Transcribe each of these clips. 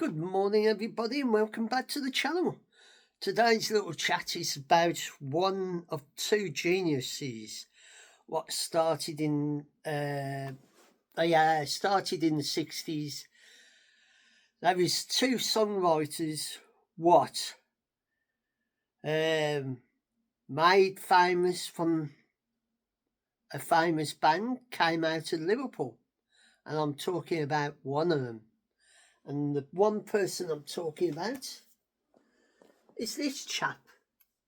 Good morning, everybody, and welcome back to the channel. Today's little chat is about one of two geniuses. What started in started in the 60s. There was two songwriters. What made famous from a famous band came out of Liverpool, and I'm talking about one of them. And the one person I'm talking about is this chap,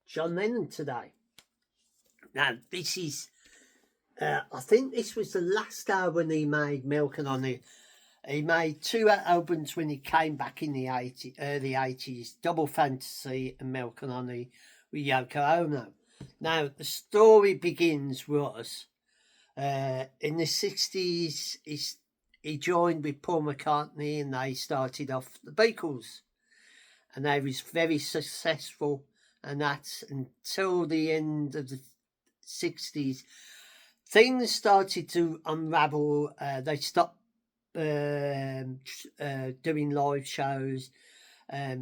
John Lennon, today. Now, this is, I think this was the last album he made, Milk and Honey. He made two albums when he came back in the early 80s, Double Fantasy and Milk and Honey with Yoko Ono. Now, the story begins was, in the 60s, he joined with Paul McCartney and they started off the Beatles. And they was very successful, and that's until the end of the 60s. Things started to unravel. They stopped doing live shows. I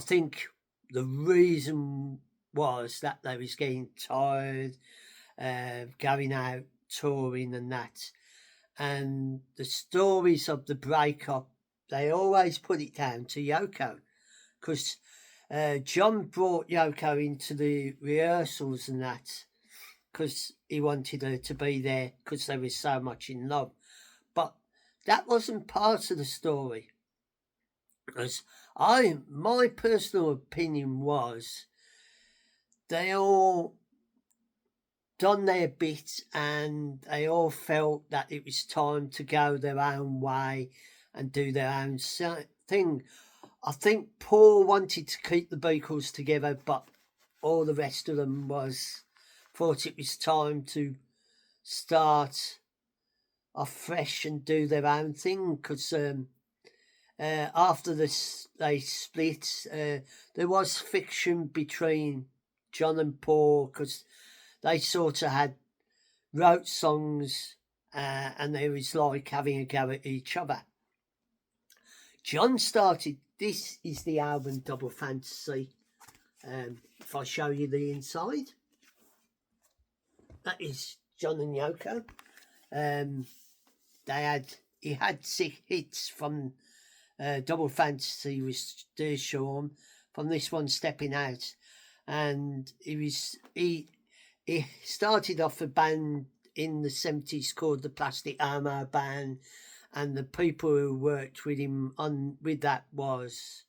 think the reason was that they was getting tired going out touring and that. And the stories of the breakup, they always put it down to Yoko, because John brought Yoko into the rehearsals and that because he wanted her to be there because they were so much in love. But that wasn't part of the story. Because my personal opinion was they all done their bit and they all felt that it was time to go their own way and do their own thing. I think Paul wanted to keep the Beatles together, but all the rest of them thought it was time to start off fresh and do their own thing, because after this they split, there was friction between John and Paul, because they sort of wrote songs and they was like having a go at each other. John started, this is the album Double Fantasy. If I show you the inside, that is John and Yoko. He had 6 hits from Double Fantasy with Dear Sean, from this one Stepping Out, and he started off a band in the 70s called the Plastic Armour Band, and the people who worked with him with that was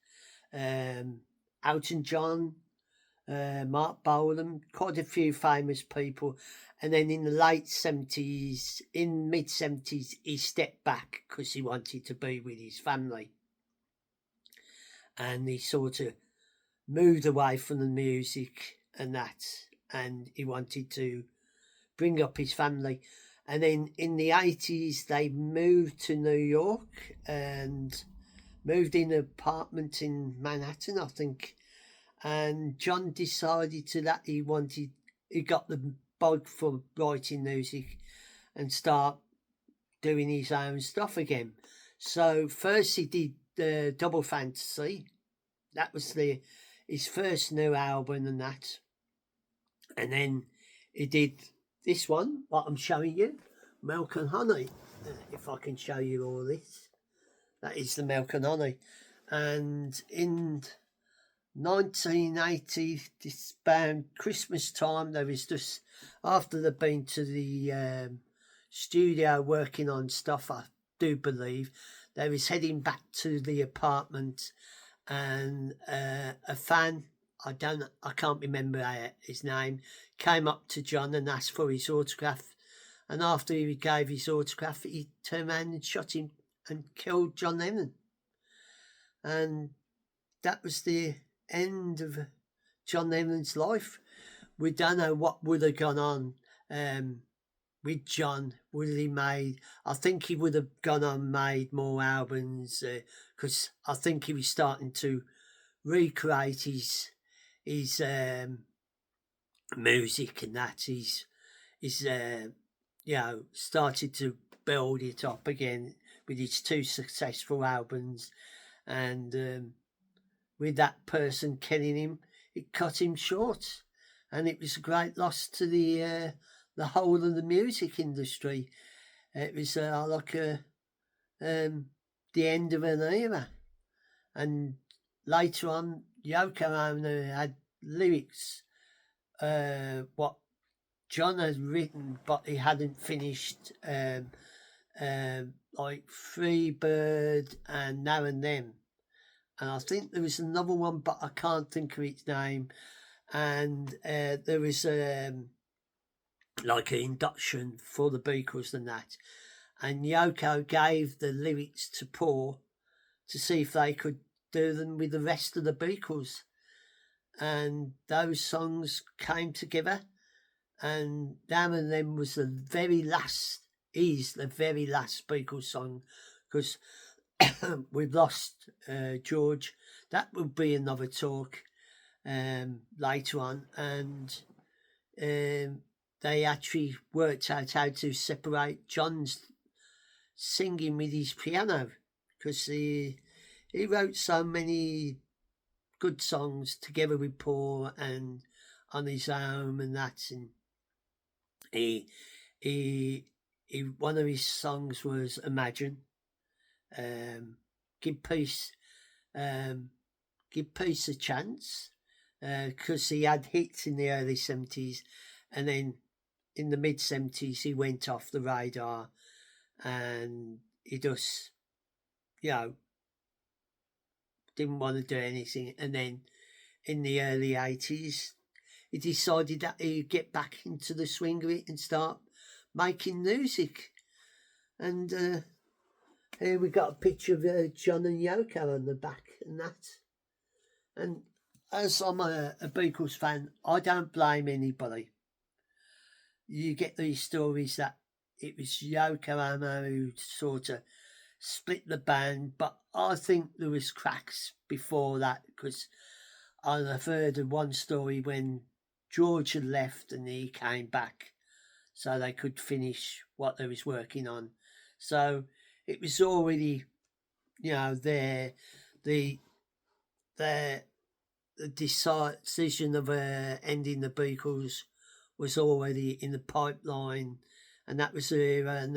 Elton John, Mark Bolan, quite a few famous people. And then in the late 70s, in mid-70s, he stepped back because he wanted to be with his family. And he sort of moved away from the music and that, and he wanted to bring up his family. And then in the 80s, they moved to New York and moved in an apartment in Manhattan, I think. And John decided that he got the bug for writing music and start doing his own stuff again. So first he did Double Fantasy. That was his first new album and that. And then he did this one, what I'm showing you, Milk and Honey. If I can show you all this. That is the Milk and Honey. And in 1980, this band, Christmas time, there was just, after they'd been to the studio working on stuff, I do believe, they was heading back to the apartment, and a fan, I can't remember his name, came up to John and asked for his autograph. And after he gave his autograph, he turned around and shot him and killed John Lennon. And that was the end of John Lennon's life. We don't know what would have gone on with John. Would he made? I think he would have gone on made more albums, because I think he was starting to recreate his music and that. He's started to build it up again with his 2 successful albums, and with that person killing him, it cut him short, and it was a great loss to the whole of the music industry. It was like the end of an era, and later on, Yoko Ono had lyrics what John had written, but he hadn't finished, like Free Bird and Now and Then. And I think there was another one, but I can't think of its name. And there was like an induction for the Beatles and that. And Yoko gave the lyrics to Paul to see if they could do them with the rest of the Beatles. And those songs came together. And Now and Then was the very last Beatles song, because we've lost George. That will be another talk later on. And they actually worked out how to separate John's singing with his piano, because he wrote so many good songs together with Paul and on his own and that. And he one of his songs was Imagine. Give Peace a Chance, because he had hits in the early 70s, and then in the mid 70s he went off the radar, and he just, didn't want to do anything. And then in the early 80s he decided that he'd get back into the swing of it and start making music. And here we got a picture of John and Yoko on the back and that. And as I'm a Beatles fan, I don't blame anybody. You get these stories that it was Yoko Ono who sort of split the band, but I think there was cracks before that, because I've heard of one story when George had left and he came back so they could finish what they was working on. So it was already, the decision of ending the Beatles was already in the pipeline, and that was the era, and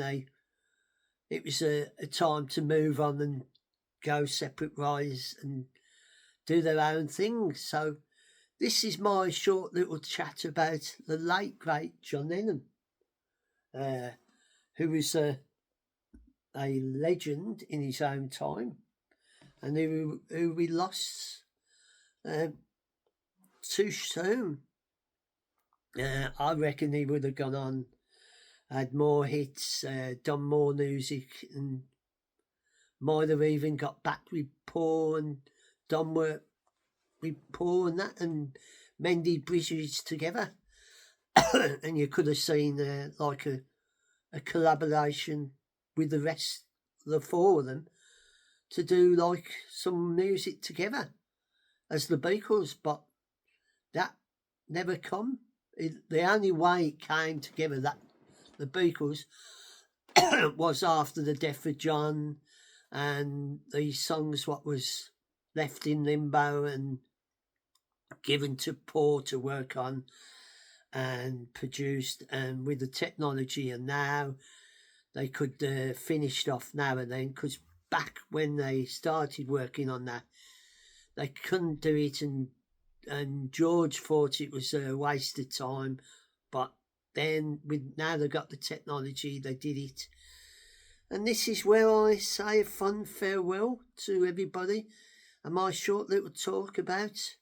it was a time to move on and go separate ways and do their own thing. So this is my short little chat about the late, great John Lennon, who was a legend in his own time, and who we lost too soon. I reckon he would have gone on, had more hits, done more music, and might have even got back with Paul and done work with Paul and that, and mended bridges together. And you could have seen like a collaboration with the rest of the four of them to do like some music together as the Beatles, but that never come. The only way it came together, that the Beatles, was after the death of John, and these songs what was left in limbo and given to Paul to work on and produced, and with the technology, and now they could finish it off now and then, because back when they started working on that, they couldn't do it, and George thought it was a waste of time, but then now they've got the technology, they did it. And this is where I say a fond farewell to everybody, and my short little talk about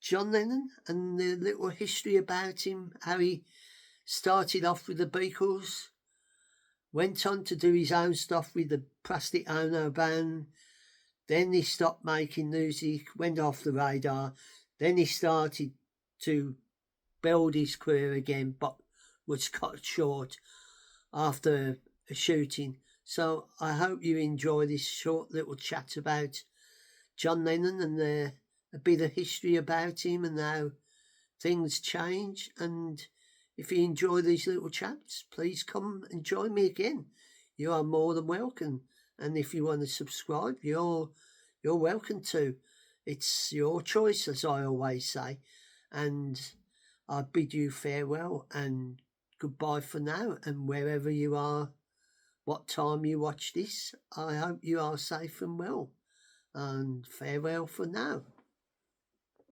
John Lennon and the little history about him, how he started off with the Beatles, went on to do his own stuff with the Plastic Ono Band, then he stopped making music, went off the radar, then he started to build his career again, but was cut short after a shooting. So I hope you enjoy this short little chat about John Lennon and a bit of history about him and how things change. And if you enjoy these little chats, please come and join me again. you are more than welcome. And if you want to subscribe, you're welcome to. It's your choice, as I always say. And I bid you farewell and goodbye for now. And wherever you are, what time you watch this, I hope you are safe and well. And farewell for now.